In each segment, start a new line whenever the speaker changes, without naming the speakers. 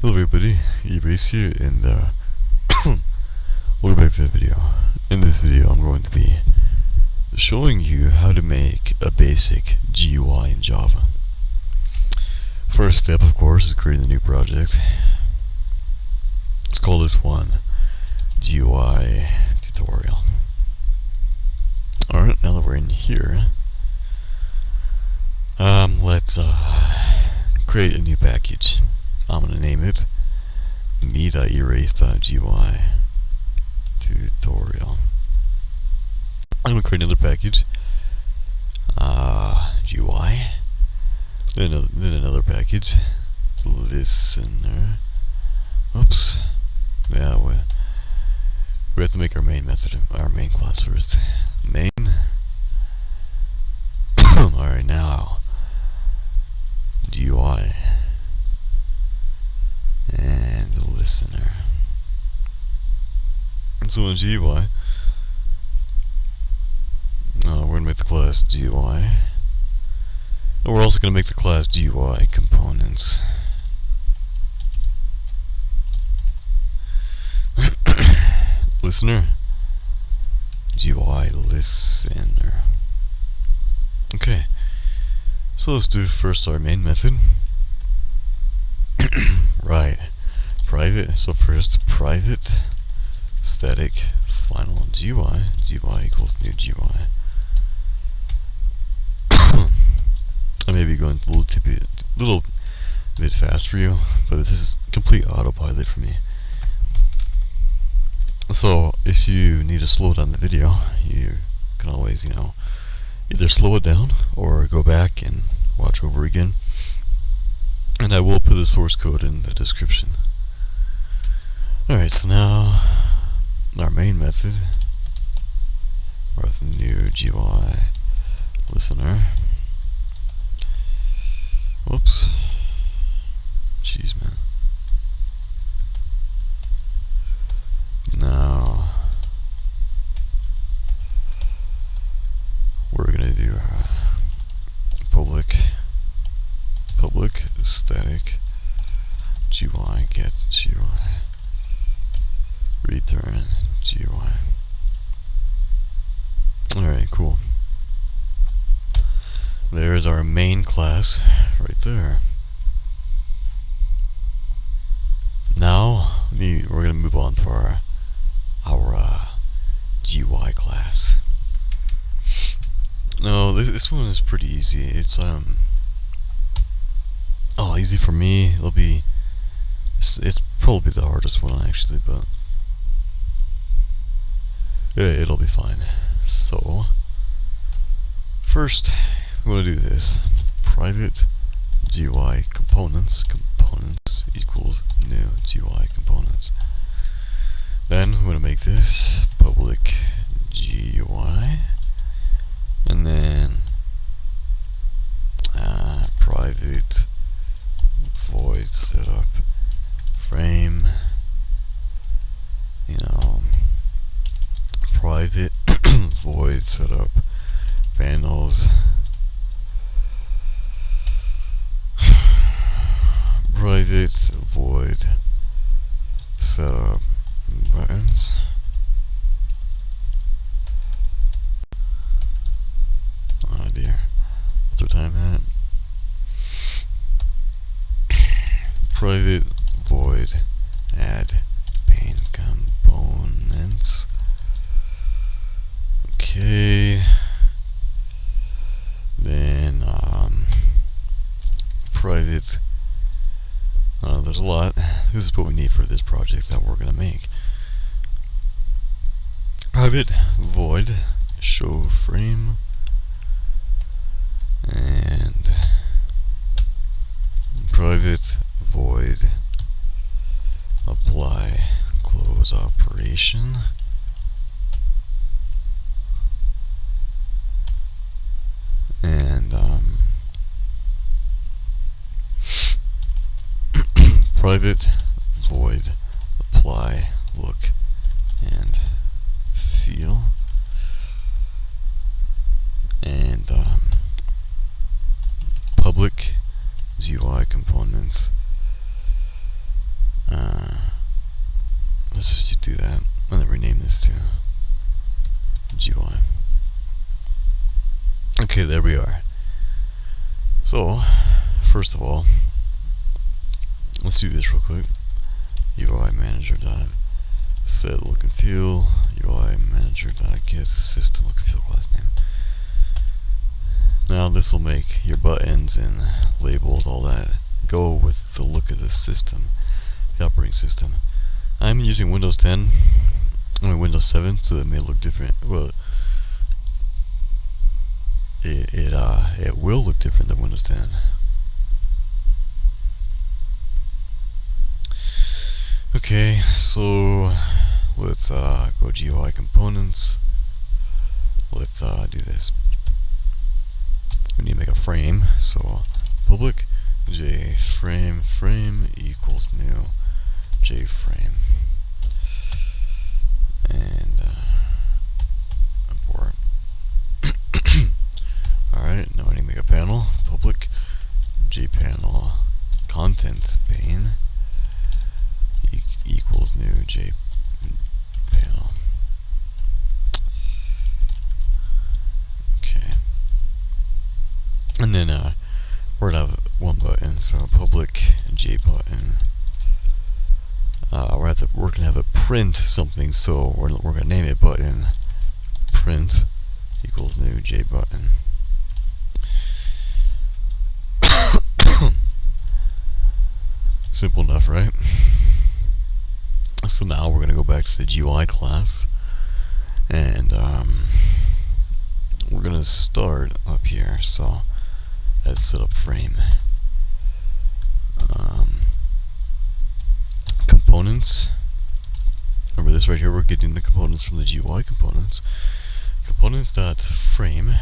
Hello everybody, eBase here, and welcome back to the video. In this video I'm going to be showing you how to make a basic GUI in Java. First step, of course, is creating a new project. Let's call this one GUI tutorial. Alright, now that we're in here, let's create a new package. I'm going to name it me.erase.gui tutorial. I'm going to create another package, GUI, then another package, listener. Oops. Yeah, we have to make our main method, our main class first. Main. Alright, now GUI and listener. And so in GUI, we're going to make the class GUI, and we're also going to make the class GUI components. Listener, GUI listener. Okay, so let's do first our main method. Right, private. So first, private static final GUI. GUI equals new GUI. I may be going a little bit fast for you, but this is complete autopilot for me. So if you need to slow down the video, you can always, either slow it down or go back and watch over again. And I will put the source code in the description. Alright, so now our main method, or the new GUI listener. Whoops. Jeez, man. Now we're gonna do public static GUI get GUI return GUI. Alright, cool. There's our main class right there. Now we're gonna move on to our GUI class. No, this one is pretty easy. It's easy for me. It's probably the hardest one actually, but yeah, it'll be fine. So first we want to do this: private GUI components equals new GUI components. Then we're going to make this public GUI, and then private void setup frame, private void setup panels, private void setup buttons, oh dear, what's our time at? Private void add pane components. Okay, then private, there's a lot. This is what we need for this project that we're gonna make. Private void show frame, and private void apply close operation, and private void apply look and feel, and public GUI components and then rename this to GUI. Okay, there we are. So, first of all, let's do this real quick. UI manager dot set look and feel. UI manager dot get system look and feel class name. Now this will make your buttons and labels, all that, go with the look of the system, the operating system. I'm using Windows 10, Windows 7, so it may look different. Well, it will look different than Windows 10. Okay, so let's go GUI components. Let's do this. We need to make a frame, so public jframe frame equals new jframe, and import. Alright, now I need to make a panel. Public jpanel content pane equals new jpanel. Okay. And then we're gonna have one button, so public jbutton. We're gonna have it print something, so we're gonna name it button print equals new jbutton. Simple enough, right? So now we're going to go back to the GUI class, and we're going to start up here. So as setup frame, components. Remember this right here, we're getting the components from the GUI components. Components.frame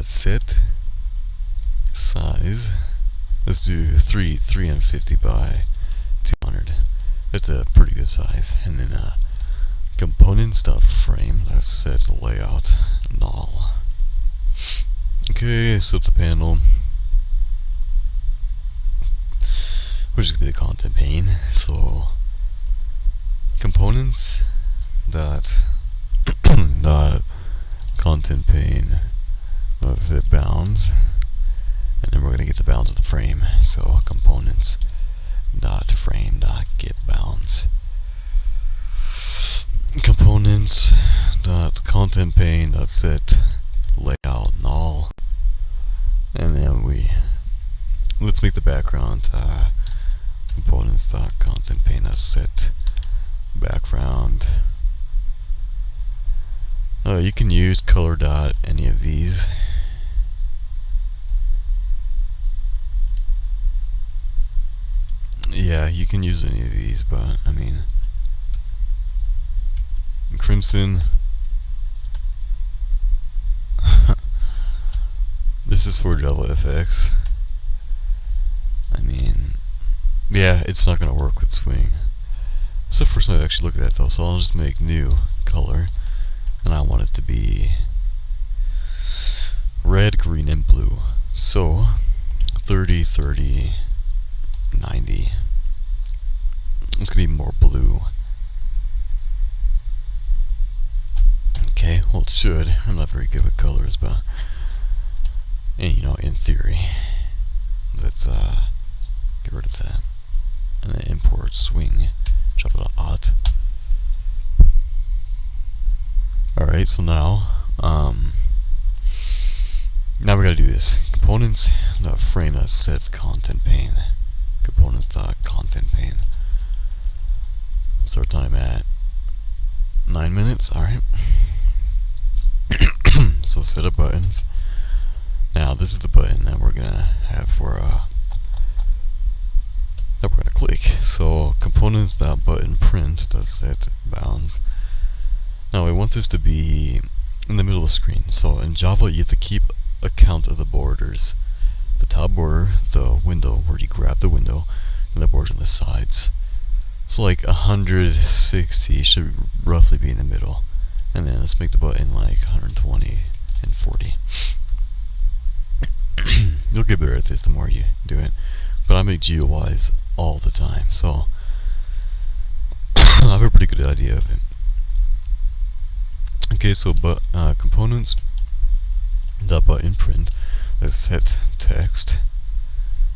set size. Let's do 350 by 200. That's a pretty good size. And then components.frame, let's set the layout null. Okay, set the panel, which is gonna be the content pane. So components dot content pane, let's set bounds, and then we're gonna get the bounds of the frame. So components dot frame dot get bounds. Components dot content pane dot set layout null, and then let's make the background components dot content pane dot set background. You can use color dot any of these. Yeah, you can use any of these, but I mean, crimson. This is for JavaFX. I mean, yeah, it's not gonna work with swing. It's the first time I've actually looked at that though, so I'll just make new color, and I want it to be red, green, and blue. So 30, 30, 90. It's gonna be more blue. Okay, well it should. I'm not very good with colors, but in theory. Let's get rid of that. And then import swing. Drop it aught. Alright, so now we gotta do this. Components.frame set content pane. Components.content pane. Start time at 9 minutes. Alright. So set up buttons. Now this is the button that we're gonna have for that we're gonna click. So components.button print does set bounds. Now we want this to be in the middle of the screen. So in Java you have to keep account of the borders. The top border, the window where you grab the window, and the borders on the sides. So like 160 should roughly be in the middle. And then let's make the button like 120 and 40. You'll get better at this the more you do it. But I make GUIs all the time, so I have a pretty pretty good idea of it. Okay, so components dot button print. Let's set text.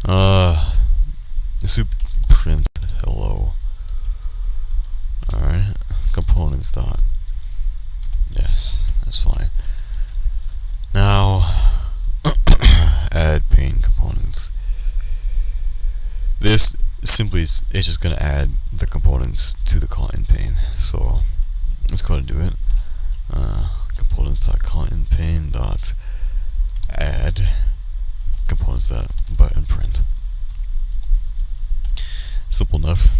Let's do print hello. Alright, components dot. Yes, that's fine. Now, add pane components. This simply it's just gonna add the components to the content pane. So let's go ahead and do it. Components.content pane dot add components dot button print. Simple enough.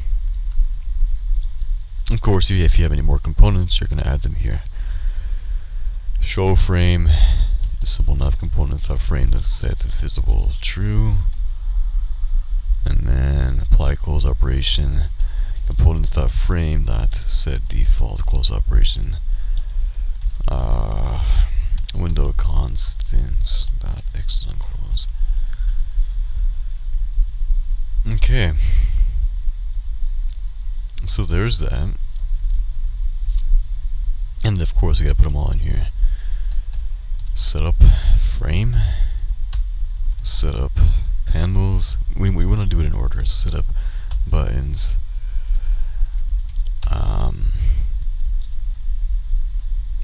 Of course, if you have any more components, you're going to add them here. Show frame is simple enough. Components.frame is set to visible true. And then apply close operation. Components.frame set default close operation. Window constants exit and close. Okay. So there's that. And of course we gotta put them all in here. Setup frame. Setup handles. We want to do it in order. Setup buttons.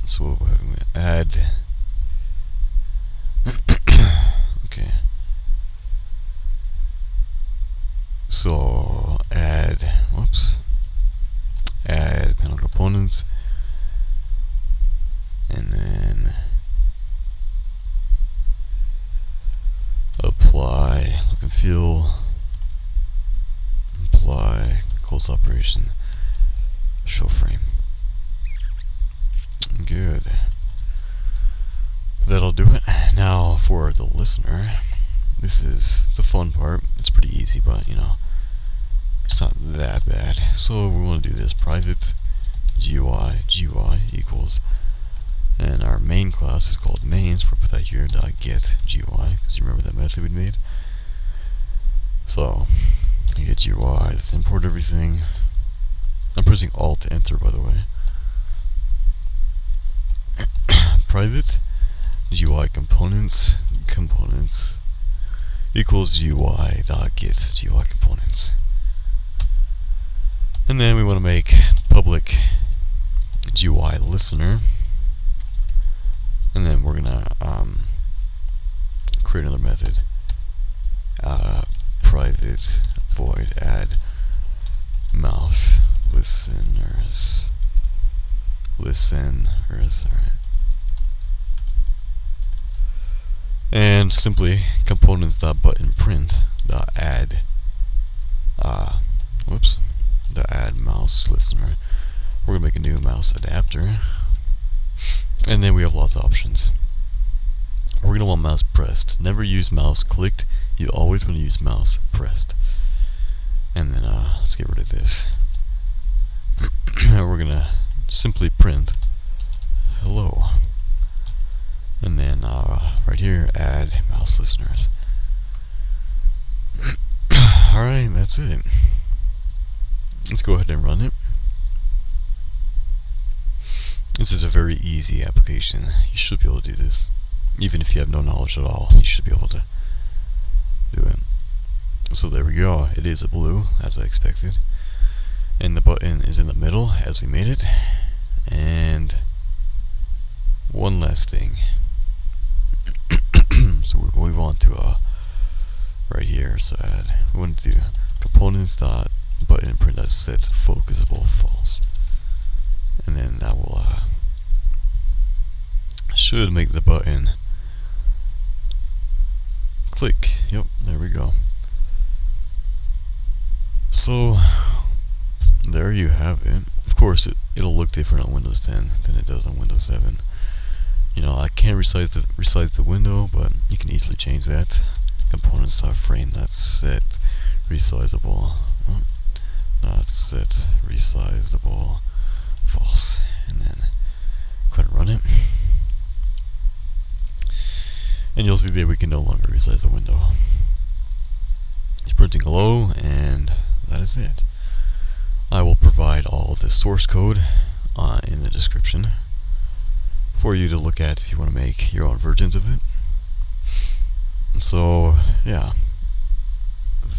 So we'll add. Okay. So add. Whoops. Add panel components, and then apply look and feel, apply close operation, show frame. Good. That'll do it. Now for the listener, this is the fun part. It's pretty easy, but it's not that bad. So we want to do this private GUI equals, and our main class is called mains. We'll put that here .get GUI, because you remember that method we made. So get GUI. Let's import everything. I'm pressing Alt to enter, by the way. Private GUI components equals GUI.get GUI components. And then we want to make public GUI listener, and then we're gonna create another method, private void add mouse listeners. Alright. And simply components.button print.add add mouse listener. We're gonna make a new mouse adapter, and then we have lots of options. We're gonna want mouse pressed. Never use mouse clicked. You always want to use mouse pressed. And then let's get rid of this. We're gonna simply print hello, and then right here add mouse listeners. Alright, that's it. Let's go ahead and run it. This is a very easy application. You should be able to do this. Even if you have no knowledge at all, you should be able to do it. So there we go. It is a blue, as I expected. And the button is in the middle, as we made it. And one last thing. So we want to, right here, so we want to do components.button print that sets focusable false. And then that will should make the button click. Yep, there we go. So there you have it. Of course, it'll look different on Windows 10 than it does on Windows 7. I can't resize the window, but you can easily change that. Components.frame that's set resizable. Not set resizable false, and then go ahead and run it, and you'll see that we can no longer resize the window. It's printing hello, and that is it. I will provide provide all the source code in the description for you to look at if you want to make your own versions of it. So yeah,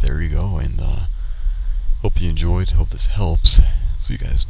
there you go, and hope you enjoyed, hope this helps. See you guys.